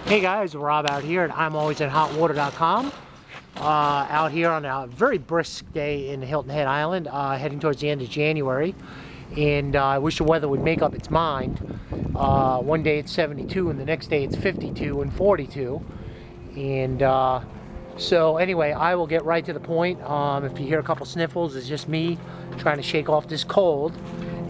Hey guys, Rob out here at ImAlwaysInHotWater.com. Out here on a very brisk day in Hilton Head Island, heading towards the end of January. And I wish the weather would make up its mind. One day it's 72 and the next day it's 52 and 42. And so anyway, I will get right to the point. If you hear a couple sniffles, it's just me trying to shake off this cold.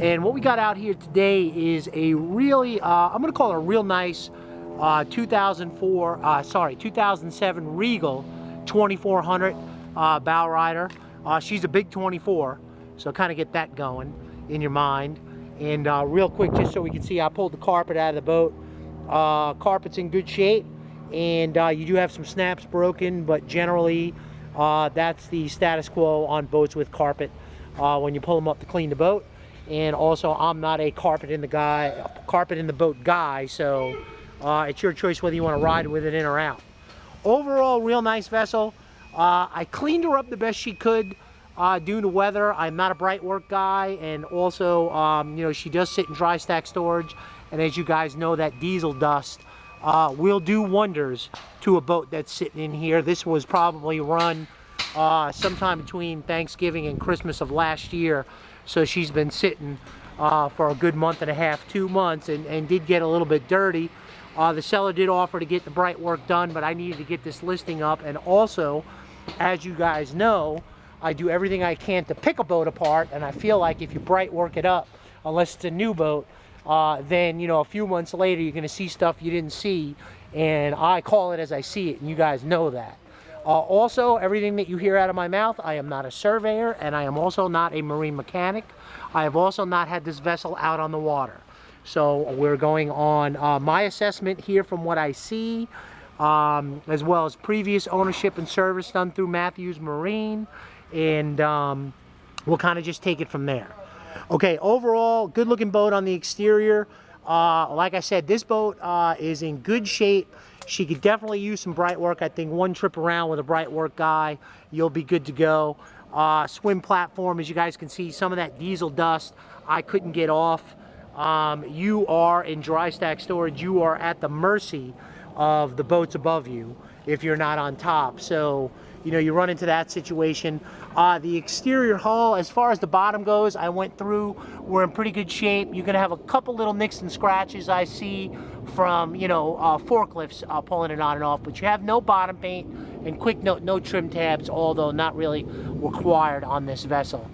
And what we got out here today is a really, I'm going to call it a real nice 2007 Regal 2400 Bowrider. She's a big 24, so kind of get that going in your mind. And real quick, just so we can see, I pulled the carpet out of the boat. Carpet's in good shape, and you do have some snaps broken, but generally that's the status quo on boats with carpet when you pull them up to clean the boat. And also, I'm not a carpet in the boat guy, so it's your choice whether you want to ride with it in or out. Overall, real nice vessel. I cleaned her up the best she could due to weather. I'm not a bright work guy, and also, you know, she does sit in dry stack storage. And as you guys know, that diesel dust will do wonders to a boat that's sitting in here. This was probably run sometime between Thanksgiving and Christmas of last year. So she's been sitting for a good month and a half, 2 months, and did get a little bit dirty. The seller did offer to get the bright work done, but I needed to get this listing up. And also, as you guys know, I do everything I can to pick a boat apart, and I feel like if you bright work it up, unless it's a new boat, then, you know, a few months later you're going to see stuff you didn't see, and I call it as I see it, and you guys know that. Also, everything that you hear out of my mouth, I am not a surveyor, and I am also not a marine mechanic. I have also not had this vessel out on the water. So we're going on my assessment here from what I see, as well as previous ownership and service done through Matthews Marine, and we'll kind of just take it from there. Okay, overall, good looking boat on the exterior. Like I said, this boat is in good shape. She could definitely use some bright work. I think one trip around with a bright work guy, you'll be good to go. Swim platform, as you guys can see, some of that diesel dust I couldn't get off. You are in dry stack storage. You are at the mercy of the boats above you if you're not on top. So, you know, you run into that situation. The exterior hull, as far as the bottom goes, I went through. We're in pretty good shape. You're gonna have a couple little nicks and scratches I see from, you know, forklifts pulling it on and off, but you have no bottom paint, and quick note, no trim tabs, although not really required on this vessel.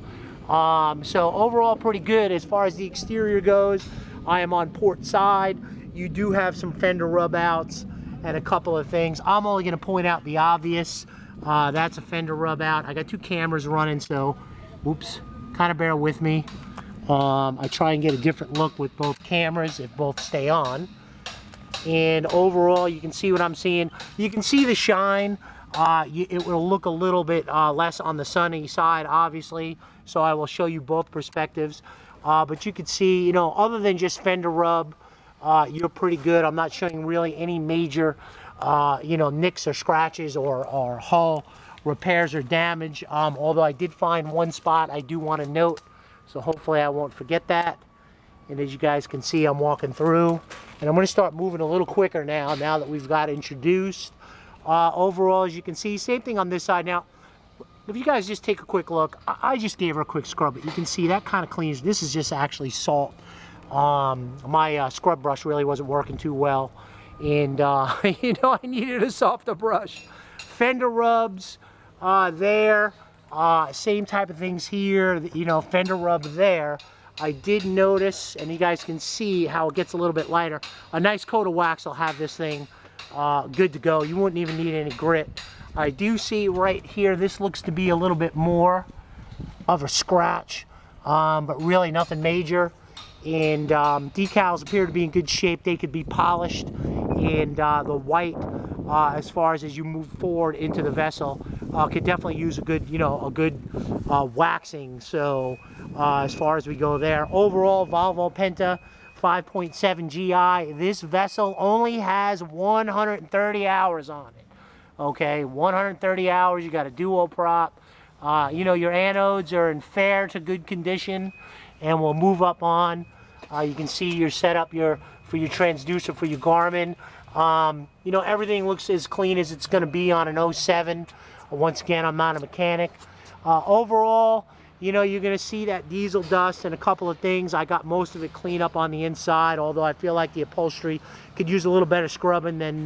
So overall pretty good as far as the exterior goes. I am on port side. You do have some Fender Rub Outs and a couple of things. I'm only going to point out the obvious. That's a Fender Rub Out. I got 2 cameras running, so oops, kind of bear with me. I try and get a different look with both cameras if both stay on. And overall, you can see what I'm seeing. You can see the shine. It will look a little bit less on the sunny side, obviously, so I will show you both perspectives. But you can see, you know, other than just Fender Rub, you're pretty good. I'm not showing really any major, you know, nicks or scratches or hull repairs or damage, although I did find one spot I do want to note, so hopefully I won't forget that. And as you guys can see, I'm walking through, and I'm going to start moving a little quicker now that we've got introduced. Overall, as you can see, same thing on this side. Now, if you guys just take a quick look, I just gave her a quick scrub, but you can see that kind of cleans. This is just actually salt. My scrub brush really wasn't working too well, and you know, I needed a softer brush. Fender rubs there, same type of things here, you know, Fender rub there. I did notice, and you guys can see how it gets a little bit lighter. A nice coat of wax will have this thing good to go. You wouldn't even need any grit. I do see right here, this looks to be a little bit more of a scratch, but really nothing major. And decals appear to be in good shape. They could be polished, and the white, as far as you move forward into the vessel, could definitely use a good, you know, a good waxing. So as far as we go there, overall Volvo Penta 5.7 GI. This vessel only has 130 hours on it. Okay, 130 hours. You got a dual prop. You know, your anodes are in fair to good condition, and we'll move up on. You can see you set up your for your transducer for your Garmin. You know, everything looks as clean as it's going to be on an 07. Once again, I'm not a mechanic. Overall, you know, you're going to see that diesel dust and a couple of things. I got most of it cleaned up on the inside, although I feel like the upholstery could use a little better scrubbing than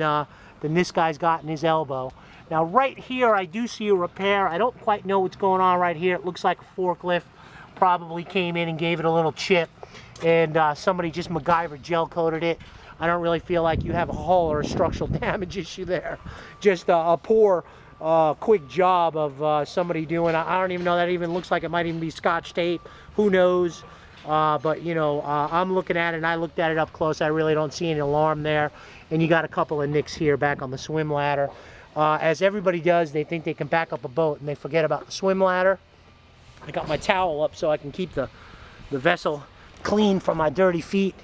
this guy's got in his elbow. Now, right here, I do see a repair. I don't quite know what's going on right here. It looks like a forklift probably came in and gave it a little chip, and somebody just MacGyver gel coated it. I don't really feel like you have a hull or a structural damage issue there. Just a poor quick job of somebody doing. I don't even know, that even looks like it might even be Scotch tape. Who knows? But you know, I'm looking at it, and I looked at it up close. I really don't see any alarm there. And you got a couple of nicks here back on the swim ladder. As everybody does, they think they can back up a boat and they forget about the swim ladder. I got my towel up so I can keep the vessel clean from my dirty feet.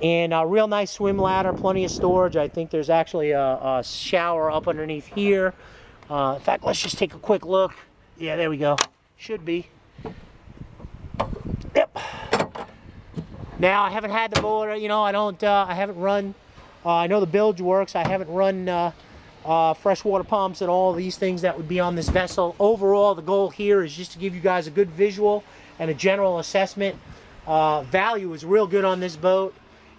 And a real nice swim ladder, plenty of storage. I think there's actually a shower up underneath here. In fact, let's just take a quick look. Yeah, there we go. Should be. Yep. Now, I haven't had the motor, you know, I haven't run, I know the bilge works. I haven't run freshwater pumps and all these things that would be on this vessel. Overall, the goal here is just to give you guys a good visual and a general assessment. Value is real good on this boat,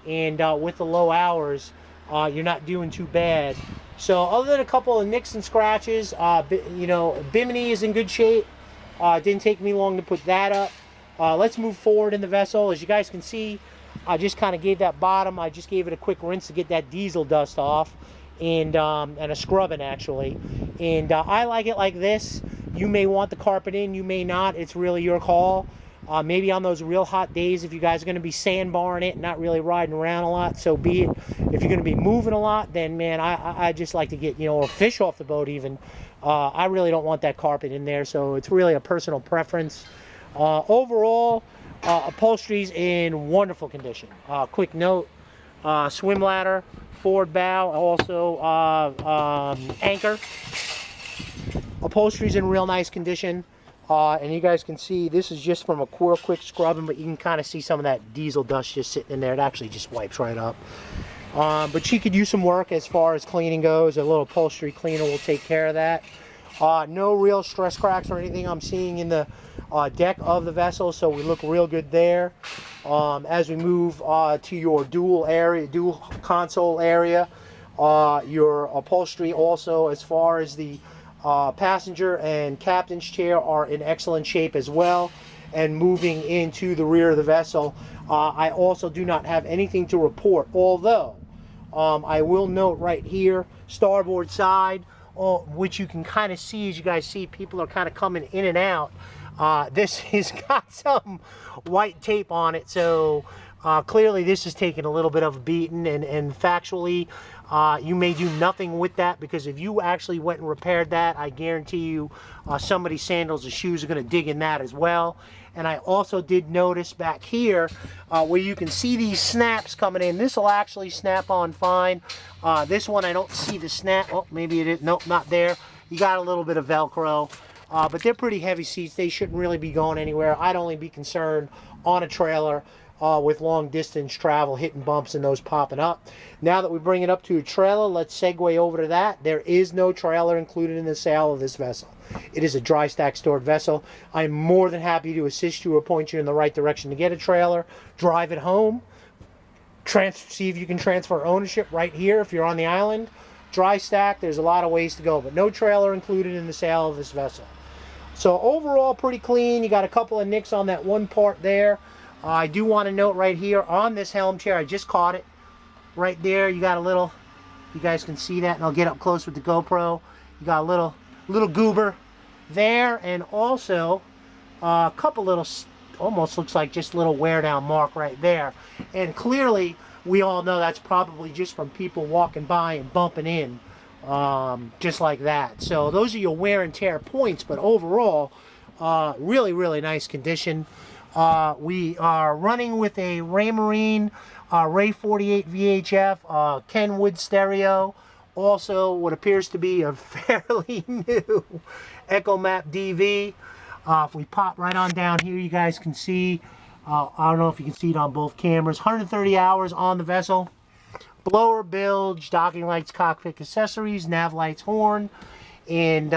and with the low hours, you're not doing too bad. So other than a couple of nicks and scratches, you know, bimini is in good shape. It didn't take me long to put that up. Let's move forward in the vessel. As you guys can see, I just kind of gave that bottom, I just gave it a quick rinse to get that diesel dust off, and a scrubbing actually. And I like it like this. You may want the carpet in, you may not. It's really your call. Maybe on those real hot days, if you guys are going to be sandbarring it, not really riding around a lot, so be it. If you're going to be moving a lot, then man, I just like to get, you know, or fish off the boat even. I really don't want that carpet in there, so it's really a personal preference. Overall, upholstery's in wonderful condition. Quick note, swim ladder, forward bow, also anchor. Upholstery's in real nice condition. And you guys can see this is just from a real quick scrubbing, but you can kind of see some of that diesel dust just sitting in there. It actually just wipes right up. But she could use some work as far as cleaning goes. A little upholstery cleaner will take care of that. No real stress cracks or anything I'm seeing in the deck of the vessel, so we look real good there. As we move to your dual console area, your upholstery also, as far as the passenger and captain's chair, are in excellent shape as well. And moving into the rear of the vessel, I also do not have anything to report, although I will note right here, starboard side, which you can kind of see, as you guys see, people are kind of coming in and out. This has got some white tape on it, so clearly this is taking a little bit of a beating, and factually, you may do nothing with that, because if you actually went and repaired that, I guarantee you somebody's sandals or shoes are going to dig in that as well. And I also did notice back here where you can see these snaps coming in. This will actually snap on fine. This one I don't see the snap. Oh, maybe it is. Nope, not there. You got a little bit of Velcro. But they're pretty heavy seats. They shouldn't really be going anywhere. I'd only be concerned on a trailer with long distance travel, hitting bumps and those popping up. Now that we bring it up to a trailer, let's segue over to that. There is no trailer included in the sale of this vessel. It is a dry stack stored vessel. I'm more than happy to assist you or point you in the right direction to get a trailer, drive it home, see if you can transfer ownership right here if you're on the island. Dry stack, there's a lot of ways to go, but no trailer included in the sale of this vessel. So overall, pretty clean. You got a couple of nicks on that one part there. I do want to note right here on this helm chair, I just caught it right there. You got a little, you guys can see that, and I'll get up close with the GoPro. You got a little goober there, and also a couple little, almost looks like just little wear down mark right there. And clearly, we all know that's probably just from people walking by and bumping in, just like that. So those are your wear and tear points, but overall, really, really nice condition. We are running with a Raymarine Ray 48 VHF Kenwood stereo. Also, what appears to be a fairly new EchoMap DV. If we pop right on down here, you guys can see I don't know if you can see it on both cameras. 130 hours on the vessel. Blower, bilge, docking lights, cockpit accessories, nav lights, horn, and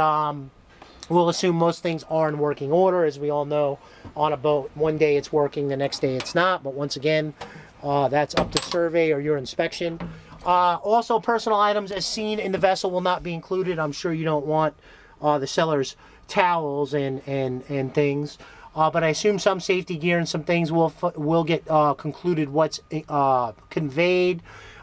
we'll assume most things are in working order. As we all know, on a boat, one day it's working, the next day it's not. But once again, that's up to survey or your inspection. Also, personal items as seen in the vessel will not be included. I'm sure you don't want the seller's towels and things. But I assume some safety gear and some things will get concluded what's conveyed.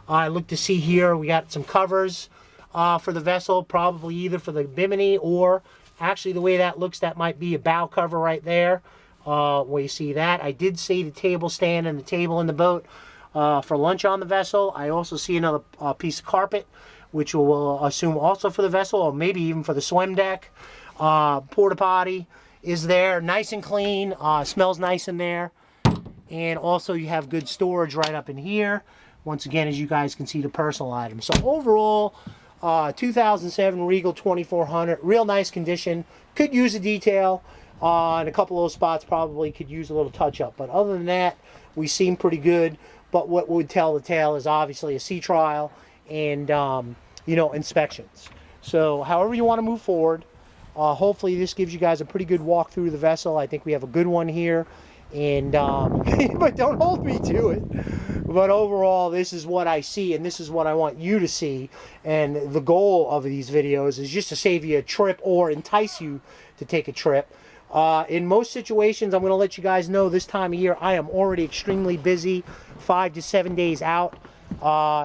I look to see here, we got some covers for the vessel, probably either for the bimini or actually the way that looks, that might be a bow cover right there. Where you see that. I did see the table stand and the table in the boat for lunch on the vessel. I also see another piece of carpet, which we'll assume also for the vessel, or maybe even for the swim deck. Porta potty is there, nice and clean, smells nice in there. And also you have good storage right up in here. Once again, as you guys can see, the personal items. So overall, 2007 Regal 2400, real nice condition. Could use a detail, and a couple of those spots probably could use a little touch up. But other than that, we seem pretty good. But what would tell the tale is obviously a sea trial and you know, inspections. So however you want to move forward, hopefully this gives you guys a pretty good walk through the vessel. I think we have a good one here. And but don't hold me to it. But overall, this is what I see, and this is what I want you to see. And the goal of these videos is just to save you a trip or entice you to take a trip. In most situations, I'm going to let you guys know this time of year, I am already extremely busy, 5 to 7 days out.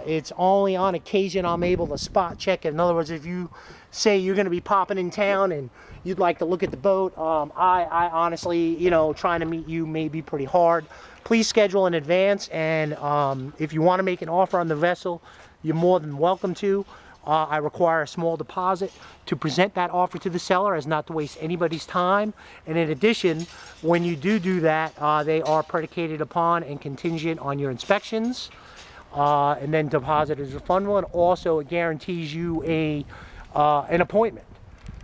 It's only on occasion I'm able to spot check. In other words, if you say you're going to be popping in town and you'd like to look at the boat, I honestly, you know, trying to meet you may be pretty hard. Please schedule in advance, and if you want to make an offer on the vessel, you're more than welcome to. I require a small deposit to present that offer to the seller as not to waste anybody's time. And in addition, when you do that, they are predicated upon and contingent on your inspections. And then deposit is refundable, and also it guarantees you an appointment.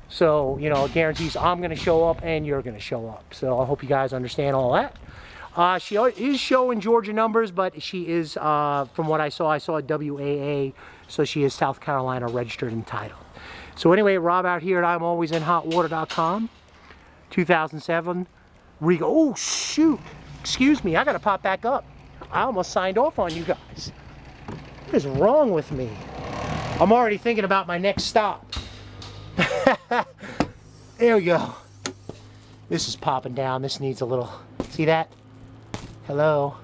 So, you know, it guarantees I'm going to show up and you're going to show up. So I hope you guys understand all that. She is showing Georgia numbers, but she is, from what I saw WAA, so she is South Carolina registered and titled. So anyway, Rob out here at ImAlwaysInHotWater.com. 2007 Regal. Oh, shoot. Excuse me, I got to pop back up. I almost signed off on you guys. What is wrong with me? I'm already thinking about my next stop. There we go. This is popping down. This needs a little... See that? Hello.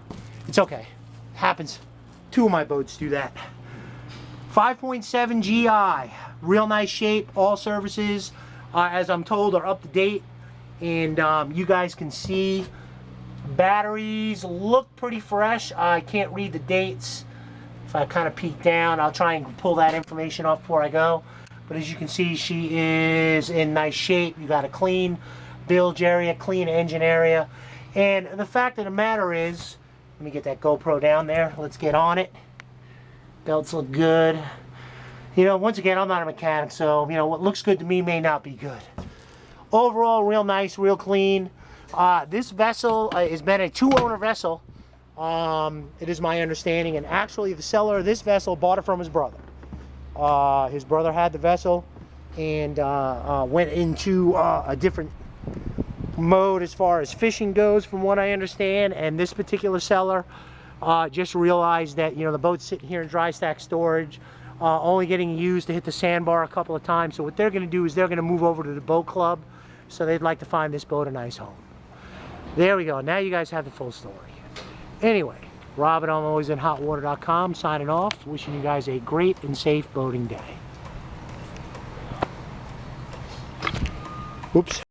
It's okay. Happens. 2 of my boats do that. 5.7 GI. Real nice shape. All services, as I'm told, are up to date. And you guys can see batteries look pretty fresh. I can't read the dates. If I kind of peek down, I'll try and pull that information up before I go. But as you can see, she is in nice shape. You got a clean bilge area, clean engine area. And the fact of the matter is, let me get that GoPro down there. Let's get on it. Belts look good. You know, once again, I'm not a mechanic, so, you know, what looks good to me may not be good. Overall, real nice, real clean. This vessel has been a 2-owner vessel. It is my understanding, and actually the seller of this vessel bought it from his brother. His brother had the vessel and went into a different mode as far as fishing goes, from what I understand. And this particular seller just realized that, you know, the boat's sitting here in dry stack storage, only getting used to hit the sandbar a couple of times. So what they're going to do is they're going to move over to the boat club. So they'd like to find this boat a nice home. There we go. Now you guys have the full story. Anyway, Rob at ImAlwaysInHotWater.com signing off. Wishing you guys a great and safe boating day. Oops.